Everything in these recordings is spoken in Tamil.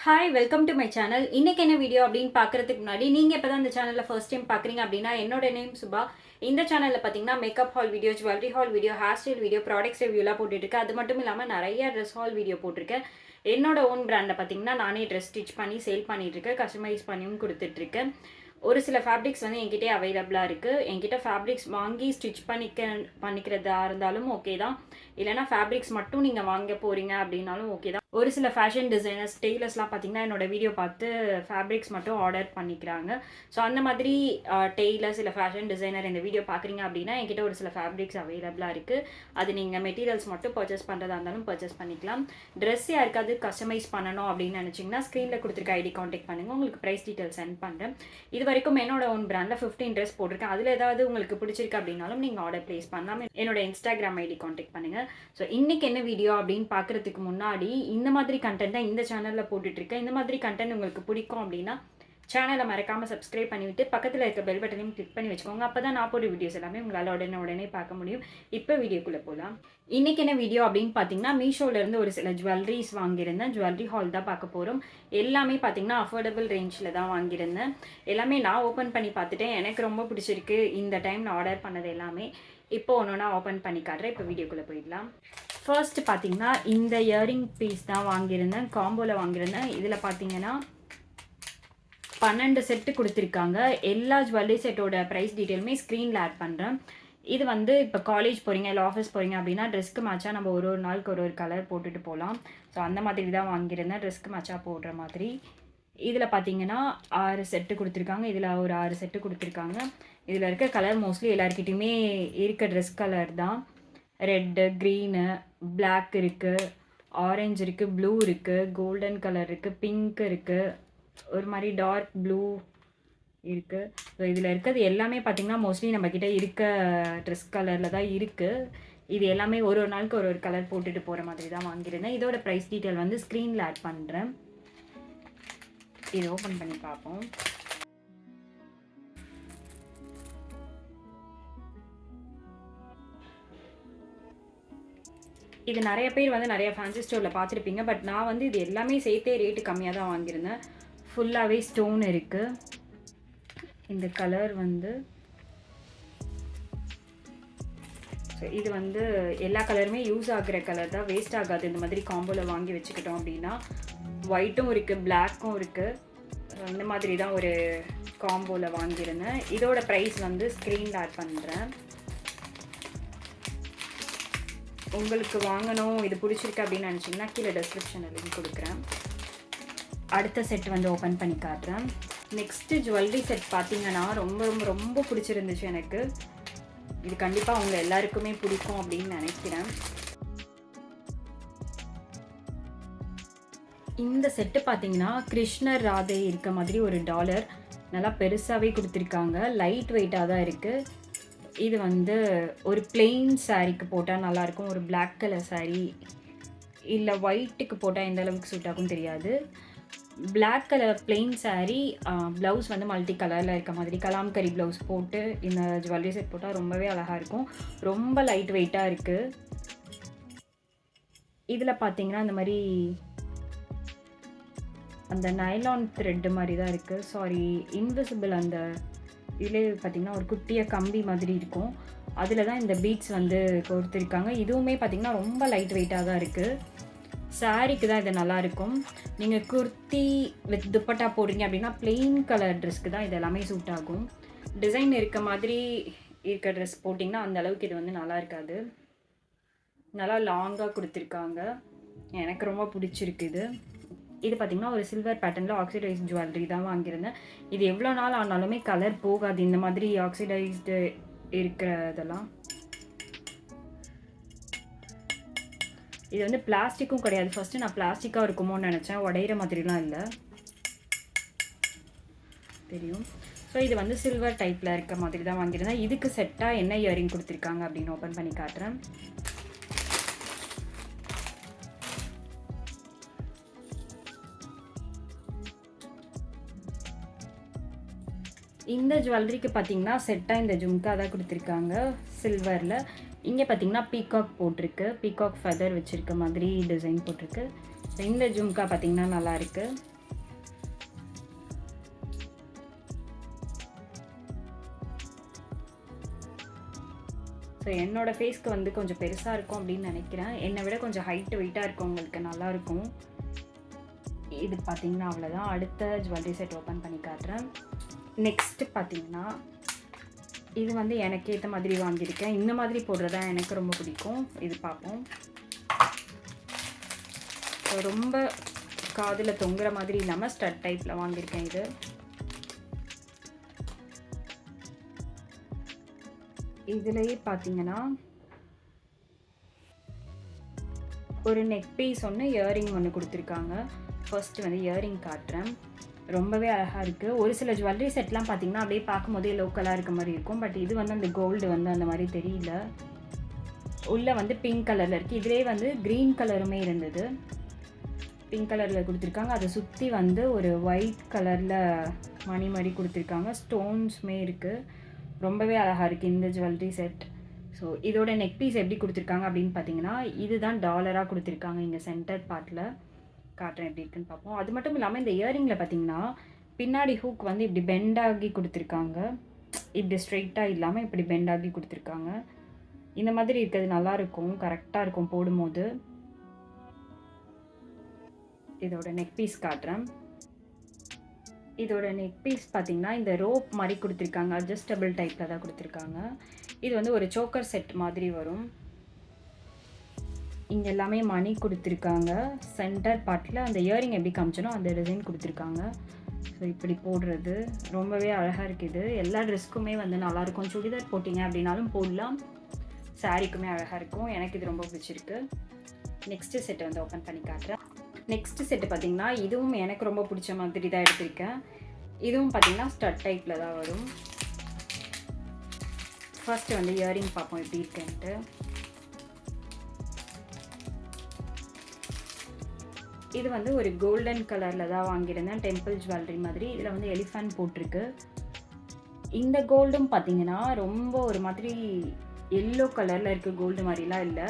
Hi welcome to my channel. இன்னைக்கு என்ன வீடியோ அப்படின்னு பார்க்கறதுக்கு முன்னாடி நீங்கள் இப்போ தான் இந்த சேனலில் ஃபர்ஸ்ட் டைம் பார்க்குறீங்க அப்படின்னா என்னோட நேம் சுபா. இந்த சேனலில் பார்த்தீங்கன்னா makeup haul video, jewellery haul video, hairstyle video, products ரிவ்யூலாம் போட்டுட்ருக்கேன். அது மட்டும் இல்லாமல் நிறைய ட்ரெஸ் ஹால் வீடியோ போட்டிருக்கேன். என்னோட ஓன் பிராண்டில் பார்த்தீங்கன்னா நானே ட்ரெஸ் ஸ்டிச் பண்ணி சேல் பண்ணிகிட்ருக்கேன், கஸ்டமைஸ் பண்ணியும் கொடுத்துட்ருக்கேன். ஒரு சில ஃபேப்ரிக்ஸ் வந்து என்கிட்ட அவைலபிளாக இருக்குது. என்கிட்ட ஃபேப்ரிக்ஸ் வாங்கி ஸ்டிச் பண்ணிக்கிறதா இருந்தாலும் ஓகே தான், இல்லைனா ஃபேப்ரிக்ஸ் மட்டும் நீங்கள் வாங்க போகிறீங்க அப்படின்னாலும் ஓகே தான். ஒரு சில ஃபேஷன் டிசைனர்ஸ், டெய்லர்ஸ்லாம் பார்த்தீங்கன்னா என்னோடய வீடியோ பார்த்து ஃபேப்ரிக்ஸ் மட்டும் ஆர்டர் பண்ணிக்கிறாங்க. ஸோ அந்த மாதிரி டெய்லர்ஸ் இல்லை ஃபேஷன் டிசைனர் இந்த வீடியோ பார்க்குறீங்க அப்படின்னா என்கிட்ட ஒரு சில ஃபேப்ரிக்ஸ் அவைலபிளாக இருக்குது. அது நீங்கள் மெட்டீரியல்ஸ் மட்டும் பர்ச்சேஸ் பண்ணுறதா இருந்தாலும் பர்ச்சேஸ் பண்ணிக்கலாம். ட்ரெஸ் யாருக்காவது கஸ்டமைஸ் பண்ணணும் அப்படின்னு நினச்சிங்கன்னா ஸ்க்ரீனில் கொடுத்துருக்க ஐடி கான்டெக்ட் பண்ணுங்கள், உங்களுக்கு ப்ரைஸ் டீட்டெயில் சென்ட் பண்ணுறேன். இது வரைக்கும் என்னோட ஓன் பிராண்டில் 15 ட்ரெஸ் போட்டிருக்கேன். அதில் ஏதாவது உங்களுக்கு பிடிச்சிருக்கு அப்படின்னாலும் நீங்கள் ஆர்டர் ப்ளேஸ் பண்ணாமல் என்னோட இன்ஸ்டாகிராம் ஐடி கான்டெக்ட் பண்ணுங்கள். ஸோ இன்றைக்கி என்ன வீடியோ அப்படின்னு பார்க்குறதுக்கு முன்னாடி இந்த மாதிரி கண்டென்ட் தான் இந்த சேனலில் போட்டுட்ருக்கேன். இந்த மாதிரி கண்டென்ட் உங்களுக்கு பிடிக்கும் அப்படின்னா சேனலை மறக்காமல் சப்ஸ்கிரைப் பண்ணிவிட்டு பக்கத்தில் இருக்க பெல் பட்டனையும் கிளிக் பண்ணி வச்சுக்கோங்க. அப்போ தான் நான் போடுற வீடியோஸ் எல்லாமே உங்களால் உடனே பார்க்க முடியும். இப்போ வீடியோக்குள்ளே போகலாம். இன்றைக்கி என்ன வீடியோ அப்படின்னு பார்த்தீங்கன்னா மீஷோலேருந்து ஒரு சில ஜுவல்லரிஸ் வாங்கியிருந்தேன். ஜுவல்லரி ஹால் தான் பார்க்க போகிறோம். எல்லாமே பார்த்தீங்கன்னா அஃபோர்டபுள் ரேஞ்சில் தான் வாங்கியிருந்தேன். எல்லாமே நான் ஓப்பன் பண்ணி பார்த்துட்டேன், எனக்கு ரொம்ப பிடிச்சிருக்கு. இந்த டைம் நான் ஆர்டர் பண்ணது எல்லாமே இப்போ ஒன்று ஓப்பன் பண்ணி காட்டுறேன். இப்போ வீடியோக்குள்ளே போயிடலாம். ஃபர்ஸ்ட் பார்த்தீங்கன்னா இந்த இயரிங் பீஸ் தான் வாங்கியிருந்தேன், காம்போவில் வாங்கியிருந்தேன். இதில் பார்த்தீங்கன்னா 12 செட்டு கொடுத்துருக்காங்க. எல்லா ஜுவல்லரி செட்டோட ப்ரைஸ் டீட்டெயிலுமே ஸ்க்ரீனில் ஆட் பண்ணுறேன். இது வந்து இப்போ காலேஜ் போகிறீங்க இல்லை ஆஃபீஸ் போகிறீங்க அப்படின்னா ட்ரெஸ்க்கு மேட்சாக நம்ம ஒரு நாளுக்கு ஒரு கலர் போட்டுட்டு போகலாம். ஸோ அந்த மாதிரி தான் வாங்கியிருந்தேன், ட்ரெஸ்க்கு மேட்சாக போடுற மாதிரி. இதில் பார்த்தீங்கன்னா 6 செட்டு கொடுத்துருக்காங்க. இதில் ஒரு 6 செட்டு கொடுத்துருக்காங்க. இதில் இருக்க கலர் மோஸ்ட்லி எல்லாருக்கிட்டையுமே இருக்க ட்ரெஸ் கலர் தான். ரெட்டு, க்ரீனு, பிளாக் இருக்குது, ஆரஞ்சு இருக்குது, ப்ளூ இருக்குது, கோல்டன் கலர் இருக்குது, பிங்க் இருக்குது, ஒரு மாதிரி டார்க் ப்ளூ இருக்குது. ஸோ இதில் இருக்கிறது எல்லாமே பார்த்திங்கன்னா மோஸ்ட்லி நம்மக்கிட்ட இருக்க ட்ரெஸ் கலரில் தான் இருக்குது. இது எல்லாமே ஒரு நாளுக்கு ஒரு கலர் போட்டுட்டு போகிற மாதிரி தான் வாங்கியிருந்தேன். இதோட ப்ரைஸ் டீட்டெயில் வந்து ஸ்க்ரீனில் ஆட் பண்ணுறேன். இது ஓப்பன் பண்ணி பார்ப்போம். இது நிறைய பேர் வந்து நிறைய ஃபேன்சி ஸ்டோரில் பார்த்துருப்பீங்க. பட் நான் வந்து இது எல்லாமே சேர்த்தே ரேட்டு கம்மியாக தான் வாங்கியிருந்தேன். ஃபுல்லாகவே ஸ்டோன் இருக்குது. இந்த கலர் வந்து ஸோ இது வந்து எல்லா கலருமே யூஸ் ஆகிற கலர் தான், வேஸ்ட் ஆகாது. இந்த மாதிரி காம்போவில் வாங்கி வச்சுக்கிட்டோம் அப்படின்னா ஒயிட்டும் இருக்குது, பிளாக்கும் இருக்குது. இந்த மாதிரி தான் ஒரு காம்போவில் வாங்கியிருந்தேன். இதோட ப்ரைஸ் வந்து ஸ்க்ரீனில் ஆட் பண்ணுறேன். உங்களுக்கு வாங்கணும், இது பிடிச்சிருக்கு அப்படின்னு நினச்சிங்கன்னா கீழே டிஸ்கிரிப்ஷனில் லிங்க் கொடுக்குறேன். அடுத்த செட் வந்து ஓப்பன் பண்ணி காட்டுறேன். நெக்ஸ்ட்டு ஜுவல்லரி செட் பார்த்தீங்கன்னா ரொம்ப ரொம்ப ரொம்ப பிடிச்சிருந்துச்சு எனக்கு. இது கண்டிப்பாக அவங்க எல்லாருக்குமே பிடிக்கும் அப்படின்னு நினைக்கிறேன். இந்த செட்டு பார்த்தீங்கன்னா கிருஷ்ணர் ராதை இருக்க மாதிரி ஒரு டாலர் நல்லா பெருசாகவே கொடுத்துருக்காங்க. லைட் வெயிட்டாக தான் இருக்குது. இது வந்து ஒரு பிளெயின் சாரீக்கு போட்டால் நல்லாயிருக்கும். ஒரு பிளாக் கலர் சாரீ இல்லை ஒயிட்டுக்கு போட்டால் எந்த அளவுக்கு சூட் ஆகும் தெரியாது. Black colour plain sari, blouse வந்து மல்டி கலரில் இருக்க மாதிரி கலாம்கரி ப்ளவுஸ் போட்டு இந்த ஜுவல்லரி செட் போட்டால் ரொம்பவே அழகாக இருக்கும். ரொம்ப லைட் வெயிட்டாக இருக்குது. இதில் பார்த்தீங்கன்னா இந்த மாதிரி அந்த நைலான் த்ரெட்டு மாதிரி தான் இருக்குது. Sorry, invisible. அந்த இதிலே பார்த்திங்கன்னா ஒரு குட்டியாக கம்பி மாதிரி இருக்கும், அதில் தான் இந்த பீட்ஸ் வந்து கொடுத்துருக்காங்க. இதுவுமே பார்த்திங்கன்னா ரொம்ப லைட் வெயிட்டாக தான் இருக்குது. சாரீக்கு தான் இது நல்லாயிருக்கும். நீங்கள் குர்த்தி வித் துப்பட்டா போடுறீங்க அப்படின்னா பிளெயின் கலர் ட்ரெஸ்க்கு தான் இது எல்லாமே சூட் ஆகும். டிசைன் இருக்க மாதிரி இருக்க ட்ரெஸ் போட்டிங்கன்னா அந்த அளவுக்கு இது வந்து நல்லா இருக்காது. நல்லா லாங்காக கொடுத்துருக்காங்க, எனக்கு ரொம்ப பிடிச்சிருக்கு இது. இது பார்த்திங்கன்னா ஒரு சில்வர் பேட்டர்னில் ஆக்சிடைஸ் ஜுவல்லரி தான் வாங்கியிருந்தேன். இது எவ்வளோ நாள் ஆனாலுமே கலர் போகாது, இந்த மாதிரி ஆக்சிடைஸ்டு இருக்கிறதெல்லாம். இது வந்து பிளாஸ்டிக்கும் கிடையாது. ஃபஸ்ட்டு நான் பிளாஸ்டிக்காக இருக்குமோன்னு நினச்சேன், உடையிற மாதிரிலாம் இல்லை, தெரியும். ஸோ இது வந்து சில்வர் டைப்பில் இருக்க மாதிரி தான் வாங்கியிருந்தேன். இதுக்கு செட்டாக என்ன இயரிங் கொடுத்துருக்காங்க அப்படின்னு ஓப்பன் பண்ணி காட்டுறேன். இந்த ஜுவல்லரிக்கு பார்த்தீங்கன்னா செட்டாக இந்த ஜும்கா தான் கொடுத்துருக்காங்க சில்வரில். இங்கே பார்த்தீங்கன்னா பீகாக் போட்டிருக்கு, பீகாக் ஃபெதர் வச்சுருக்க மாதிரி டிசைன் போட்டிருக்கு. இந்த ஜும்கா பார்த்தீங்கன்னா நல்லாயிருக்கு. ஸோ என்னோடய ஃபேஸ்க்கு வந்து கொஞ்சம் பெருசாக இருக்கும் அப்படின்னு நினைக்கிறேன். என்னை விட கொஞ்சம் ஹைட்டு வெயிட்டாக இருக்கவங்களுக்கு நல்லாயிருக்கும். இது பார்த்திங்கன்னா அவ்வளோதான். அடுத்த ஜுவல்லரி செட் ஓப்பன் பண்ணி காட்டுறேன். நெக்ஸ்ட்டு பார்த்திங்கன்னா இது வந்து எனக்கு ஏற்ற மாதிரி வாங்கியிருக்கேன். இந்த மாதிரி போடுறதா எனக்கு ரொம்ப பிடிக்கும். இது பார்ப்போம். ரொம்ப காதில் தொங்குற மாதிரி இல்லாமல் ஸ்டட் டைப்பில் வாங்கியிருக்கேன். இது இதுலேயே பார்த்தீங்கன்னா ஒரு நெக் பீஸ் ஒன்று, இயரிங் ஒன்று கொடுத்துருக்காங்க. ஃபர்ஸ்ட் வந்து இயரிங் காட்டுறேன். ரொம்பவே அழகாக இருக்குது. ஒரு சில ஜுவல்லரி செட்லாம் பார்த்திங்கன்னா அப்படியே பார்க்கும்போதே லோக்கலாக இருக்க மாதிரி இருக்கும். பட் இது வந்து அந்த கோல்டு வந்து அந்த மாதிரி தெரியல. உள்ளே வந்து பிங்க் கலரில் இருக்குது. இதிலே வந்து க்ரீன் கலருமே இருந்தது. பிங்க் கலரில் கொடுத்துருக்காங்க. அதை சுற்றி வந்து ஒரு ஒயிட் கலரில் மணி மாதிரி கொடுத்துருக்காங்க. ஸ்டோன்ஸுமே இருக்குது. ரொம்பவே அழகாக இருக்குது இந்த ஜுவல்லரி செட். ஸோ இதோட நெக் பீஸ் எப்படி கொடுத்துருக்காங்க அப்படின்னு பார்த்தீங்கன்னா இதுதான் டாலராக கொடுத்துருக்காங்க. இங்கே சென்டர் பார்ட்டில் காட்டுறேன் எப்படி இருக்குன்னு பார்ப்போம். அது மட்டும் இல்லாமல் இந்த இயரிங்கில் பார்த்தீங்கன்னா பின்னாடி ஹூக் வந்து இப்படி பெண்டாகி கொடுத்துருக்காங்க. இப்படி ஸ்ட்ரெயிட்டாக இல்லாமல் இப்படி பெண்டாகி கொடுத்துருக்காங்க. இந்த மாதிரி இருக்கிறது நல்லாயிருக்கும், கரெக்டாக இருக்கும் போடும்போது. இதோட நெக் பீஸ் காட்டுறேன். இதோட நெக் பீஸ் பார்த்திங்கன்னா இந்த ரோப் மாதிரி கொடுத்துருக்காங்க. அட்ஜஸ்டபிள் டைப்பில் தான் கொடுத்துருக்காங்க. இது வந்து ஒரு சோக்கர் செட் மாதிரி வரும். இங்கே எல்லாமே மணி கொடுத்துருக்காங்க. சென்டர் பார்ட்டில் அந்த இயரிங் எப்படி காமிச்சனோ அந்த டிசைன் கொடுத்துருக்காங்க. ஸோ இப்படி போடுறது ரொம்பவே அழகாக இருக்குது. எல்லா ட்ரெஸ்க்குமே வந்து நல்லாயிருக்கும். சுடிதார் போட்டிங்க அப்படின்னாலும் போடலாம். சாரீக்குமே அழகாக இருக்கும். எனக்கு இது ரொம்ப பிடிச்சிருக்கு. நெக்ஸ்ட்டு செட்டை வந்து ஓப்பன் பண்ணி காட்டுறேன். நெக்ஸ்ட்டு செட்டு பார்த்திங்கன்னா இதுவும் எனக்கு ரொம்ப பிடிச்ச மாதிரி தான் எடுத்திருக்கேன். இதுவும் பார்த்திங்கன்னா ஸ்டட் டைப்பில் தான் வரும். ஃபர்ஸ்ட்டு வந்து இயரிங் பார்ப்போம் எப்படி இருக்குன்ட்டு. இது வந்து ஒரு கோல்டன் கலரில் தான் வாங்கியிருந்தேன். டெம்பிள் ஜுவல்லரி மாதிரி. இதில் வந்து எலிஃபண்ட் போட்டிருக்கு. இந்த கோல்டும் பார்த்திங்கன்னா ரொம்ப ஒரு மாதிரி எல்லோ கலரில் இருக்குது. கோல்டு மாதிரிலாம் இல்லை.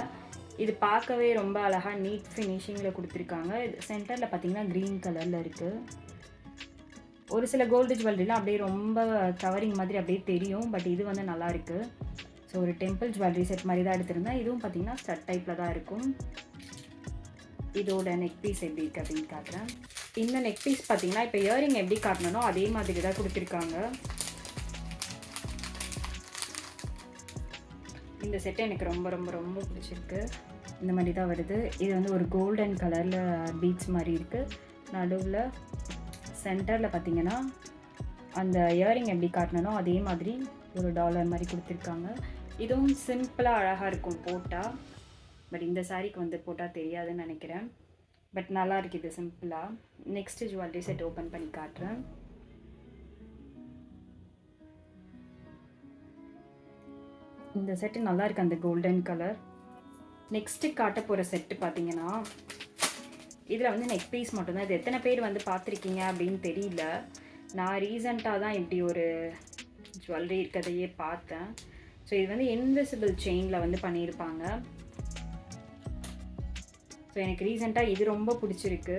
இது பார்க்கவே ரொம்ப அழகாக நீட் ஃபினிஷிங்கில் கொடுத்துருக்காங்க. இது சென்டரில் பார்த்திங்கன்னா க்ரீன் கலரில் இருக்குது. ஒரு சில கோல்டு ஜுவல்லரிலாம் அப்படியே ரொம்ப கவரிங் மாதிரி அப்படியே தெரியும். பட் இது வந்து நல்லா இருக்குது. ஸோ ஒரு டெம்பிள் ஜுவல்லரி செட் மாதிரி தான் எடுத்திருந்தேன். இதுவும் பார்த்திங்கன்னா ஸ்டட் டைப்பில் தான் இருக்கும். இதோட நெக் பீஸ் எப்படி இருக்குது அப்படின்னு காட்டுறேன். இந்த நெக் பீஸ் பார்த்திங்கன்னா இப்போ இயரிங் எப்படி காட்டணும்னோ அதே மாதிரி தான் கொடுத்துருக்காங்க. இந்த செட்டு எனக்கு ரொம்ப ரொம்ப ரொம்ப பிடிச்சிருக்கு. இந்த மாதிரி தான் வருது. இது வந்து ஒரு கோல்டன் கலரில் பீட்ஸ் மாதிரி இருக்குது. நடுவில் சென்டரில் பார்த்திங்கன்னா அந்த இயரிங் எப்படி காட்டணும்னோ அதே மாதிரி ஒரு டாலர் மாதிரி கொடுத்துருக்காங்க. இதுவும் சிம்பிளாக அழகாக இருக்கும் போட்டால். பட் இந்த சாரீக்கு வந்து போட்டால் தெரியாதுன்னு நினைக்கிறேன். பட் நல்லா இருக்குது சிம்பிளாக. நெக்ஸ்ட்டு ஜுவல்லரி செட் ஓப்பன் பண்ணி காட்டுறேன். இந்த செட்டு நல்லா இருக்குது, அந்த கோல்டன் கலர். நெக்ஸ்ட்டு காட்ட போகிற செட்டு பார்த்தீங்கன்னா இதில் வந்து நெக் பீஸ் மட்டும்தான். இது எத்தனை பேர் வந்து பார்த்துருக்கீங்க அப்படின்னு தெரியல. நான் ரீசண்டாக தான் இப்படி ஒரு ஜுவல்லரி இருக்கிறதையே பார்த்தேன். ஸோ இது வந்து இன்விசிபிள் செயினில் வந்து பண்ணியிருப்பாங்க. ஸோ எனக்கு ரீசெண்டாக இது ரொம்ப பிடிச்சிருக்கு.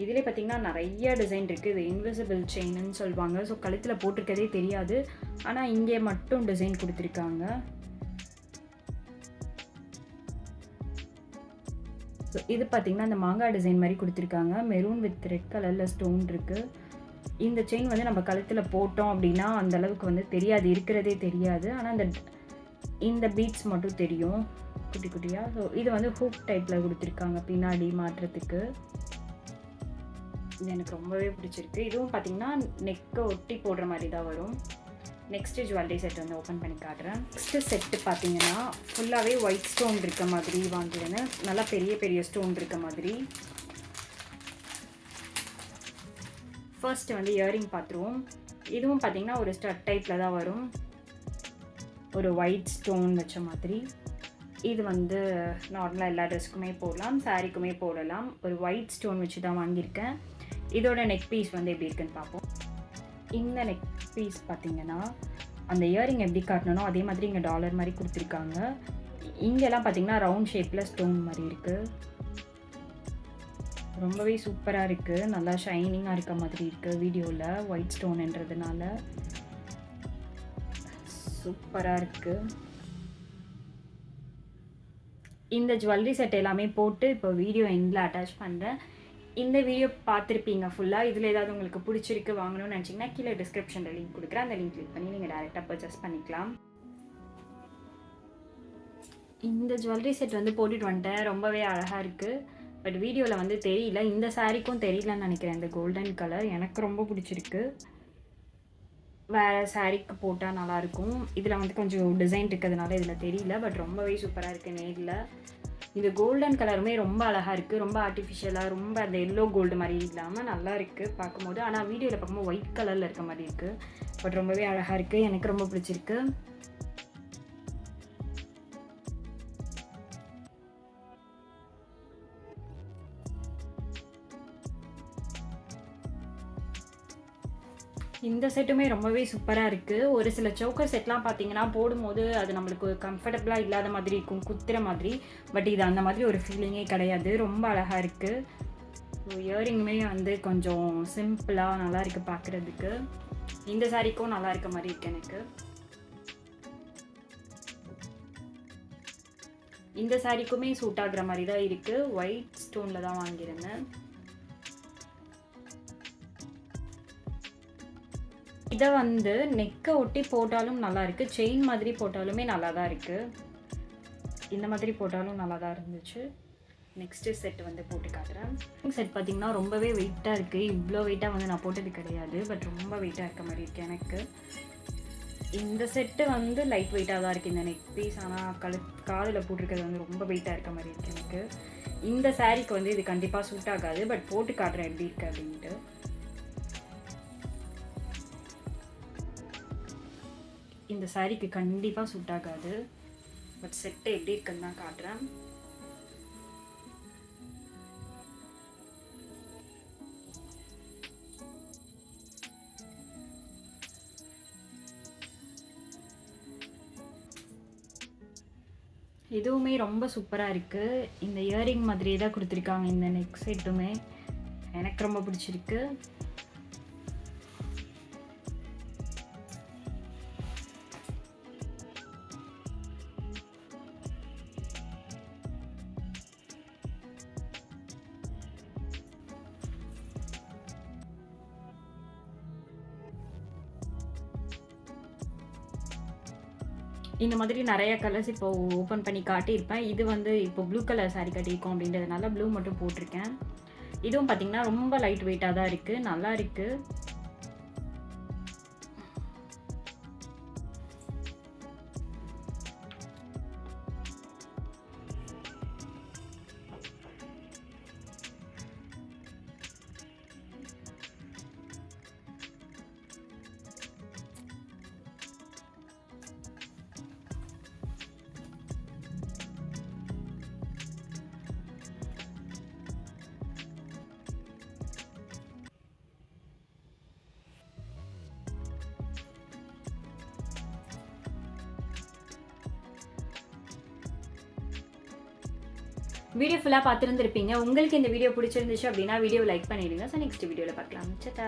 இதிலே பார்த்திங்கன்னா நிறைய டிசைன் இருக்குது. இது இன்விசிபிள் செயின்னு சொல்லுவாங்க. ஸோ கழுத்தில் போட்டிருக்கதே தெரியாது. ஆனால் இங்கே மட்டும் டிசைன் கொடுத்துருக்காங்க. ஸோ இது பார்த்திங்கன்னா அந்த மாங்காய் டிசைன் மாதிரி கொடுத்துருக்காங்க. மெரூன் வித் ரெட் கலரில் ஸ்டோன் இருக்குது. இந்த செயின் வந்து நம்ம கழுத்தில் போட்டோம் அப்படின்னா அந்தளவுக்கு வந்து தெரியாது, இருக்கிறதே தெரியாது. ஆனால் இந்த பீட்ஸ் மட்டும் தெரியும் குட்டி குட்டியாக. ஸோ இது வந்து ஹூக் டைப்பில் கொடுத்துருக்காங்க பின்னாடி மாட்டுறதுக்கு. இது எனக்கு ரொம்பவே பிடிச்சிருக்கு. இதுவும் பார்த்திங்கன்னா நெக்கை ஒட்டி போடுற மாதிரி தான் வரும். நெக்ஸ்ட்டு ஜுவல்லரி செட் வந்து ஓப்பன் பண்ணி காட்டுறேன். நெக்ஸ்ட்டு செட்டு பார்த்திங்கன்னா ஃபுல்லாகவே ஒயிட் ஸ்டோன் இருக்க மாதிரி வாங்கிடுவேன். நல்லா பெரிய பெரிய ஸ்டோன் இருக்க மாதிரி. ஃபர்ஸ்ட்டு வந்து இயரிங் பார்த்துருவோம். இதுவும் பார்த்திங்கன்னா ஒரு ஸ்டட் டைப்பில் தான் வரும். ஒரு ஒயிட் ஸ்டோன் வச்ச மாதிரி. இது வந்து நார்மலாக எல்லா ட்ரெஸ்க்குமே போடலாம், சாரீக்குமே போடலாம். ஒரு ஒயிட் ஸ்டோன் வச்சு தான் வாங்கியிருக்கேன். இதோட நெக் பீஸ் வந்து எப்படி இருக்குன்னு பார்ப்போம். இந்த நெக் பீஸ் பார்த்திங்கன்னா அந்த இயரிங் எப்படி காட்டணும் அதே மாதிரி இங்கே டாலர் மாதிரி கொடுத்துருக்காங்க. இங்கெல்லாம் பார்த்திங்கன்னா ரவுண்ட் ஷேப்பில் ஸ்டோன் மாதிரி இருக்குது. ரொம்பவே சூப்பராக இருக்குது. நல்லா ஷைனிங்காக இருக்க மாதிரி இருக்குது வீடியோவில். ஒயிட் ஸ்டோன்ன்றதுனால சூப்பராக இருக்குது. இந்த ஜுவல்லரி செட் எல்லாமே போட்டு இப்போ வீடியோ எண்டில் அட்டாச் பண்ணுறேன். இந்த வீடியோ பார்த்துருப்பீங்க ஃபுல்லாக. இதில் ஏதாவது உங்களுக்கு பிடிச்சிருக்கு வாங்கணும்னு நினச்சிங்கன்னா கீழே டிஸ்கிரிப்ஷனில் லிங்க் கொடுக்குறேன். அந்த லிங்க் கிளிக் பண்ணி நீங்கள் டேரெக்டாக பர்ச்சேஸ் பண்ணிக்கலாம். இந்த ஜுவல்லரி செட் வந்து போட்டுட்டு வந்துட்டேன். ரொம்பவே அழகாக இருக்குது. பட் வீடியோவில் வந்து தெரியல. இந்த சாரீக்கும் தெரியலன்னு நினைக்கிறேன். இந்த கோல்டன் கலர் எனக்கு ரொம்ப பிடிச்சிருக்கு. வேறு சாரீக்கு போட்டால் நல்லாயிருக்கும். இதில் வந்து கொஞ்சம் டிசைன் இருக்கிறதுனால இதில் தெரியல. பட் ரொம்பவே சூப்பராக இருக்குது நேரில். இந்த கோல்டன் கலருமே ரொம்ப அழகாக இருக்குது. ரொம்ப ஆர்டிஃபிஷியலாக, ரொம்ப அந்த எல்லோ கோல்டு மாதிரி இல்லாமல் நல்லா இருக்குது பார்க்கும்போது. ஆனால் வீடியோவில் பார்க்கும்போது ஒயிட் கலரில் இருக்க மாதிரி இருக்குது. பட் ரொம்பவே அழகாக இருக்குது. எனக்கு ரொம்ப பிடிச்சிருக்கு. இந்த செட்டுமே ரொம்பவே சூப்பராக இருக்குது. ஒரு சில சோக்கர் செட்லாம் பார்த்தீங்கன்னா போடும்போது அது நம்மளுக்கு கம்ஃபர்டபுளாக இல்லாத மாதிரி இருக்கும், குத்துற மாதிரி. பட் இது அந்த மாதிரி ஒரு ஃபீலிங்கே கிடையாது. ரொம்ப அழகாக இருக்குது. இயரிங்குமே வந்து கொஞ்சம் சிம்பிளாக நல்லா இருக்குது பார்க்குறதுக்கு. இந்த சாரீக்கும் நல்லா இருக்க மாதிரி இருக்குது எனக்கு. இந்த சாரீக்குமே சூட் ஆகுற மாதிரி தான் இருக்குது. ஒயிட் ஸ்டோனில் தான் வாங்கியிருந்தேன். இதை வந்து நெக்கை ஒட்டி போட்டாலும் நல்லா இருக்குது. செயின் மாதிரி போட்டாலுமே நல்லா தான் இருக்குது. இந்த மாதிரி போட்டாலும் நல்லா தான் இருந்துச்சு. நெக்ஸ்ட்டு செட் வந்து போட்டு காட்டுறேன். செட் பார்த்திங்கன்னா ரொம்பவே வெயிட்டாக இருக்குது. இவ்வளோ வெயிட்டாக வந்து நான் போட்டது கிடையாது. பட் ரொம்ப வெயிட்டாக இருக்க மாதிரி இருக்குது எனக்கு. இந்த செட்டு வந்து லைட் வெயிட்டாக தான் இருக்குது இந்த நெக் பீஸ். ஆனால் காதில் போட்டிருக்கிறது வந்து ரொம்ப வெயிட்டாக இருக்க மாதிரி இருக்குது எனக்கு. இந்த சாரீக்கு வந்து இது கண்டிப்பாக சூட் ஆகாது. பட் போட்டு காட்டுறேன் எப்படி இருக்குது அப்படின்ட்டு. இந்த சாரீக்கு கண்டிப்பாக சூட் ஆகாது. பட் செட்டு எப்படி இருக்குன்னு தான் காட்டுறேன். இதுவுமே ரொம்ப சூப்பராக இருக்குது. இந்த இயரிங் மாதிரியே தான் கொடுத்துருக்காங்க. இந்த நெக் செட்டுமே எனக்கு ரொம்ப பிடிச்சிருக்கு. இந்த மாதிரி நிறைய கலர்ஸ் இப்போ ஓப்பன் பண்ணி காட்டியிருப்பேன். இது வந்து இப்போ ப்ளூ கலர் சாரீ கட்டியிருக்கோம் அப்படின்றதுனால ப்ளூ மட்டும் போட்டிருக்கேன். இதுவும் பார்த்திங்கன்னா ரொம்ப லைட் வெயிட்டாக தான் இருக்குது. நல்லா இருக்குது. வீடியோ ஃபுல்லாக பார்த்துருந்துருப்பீங்க. உங்களுக்கு இந்த வீடியோ பிடிச்சிருந்துச்சு அப்படின்னா வீடியோ லைக் பண்ணிடுங்க. ஸோ நெக்ஸ்ட் வீடியோவில் பார்க்கலாம். சட்டா.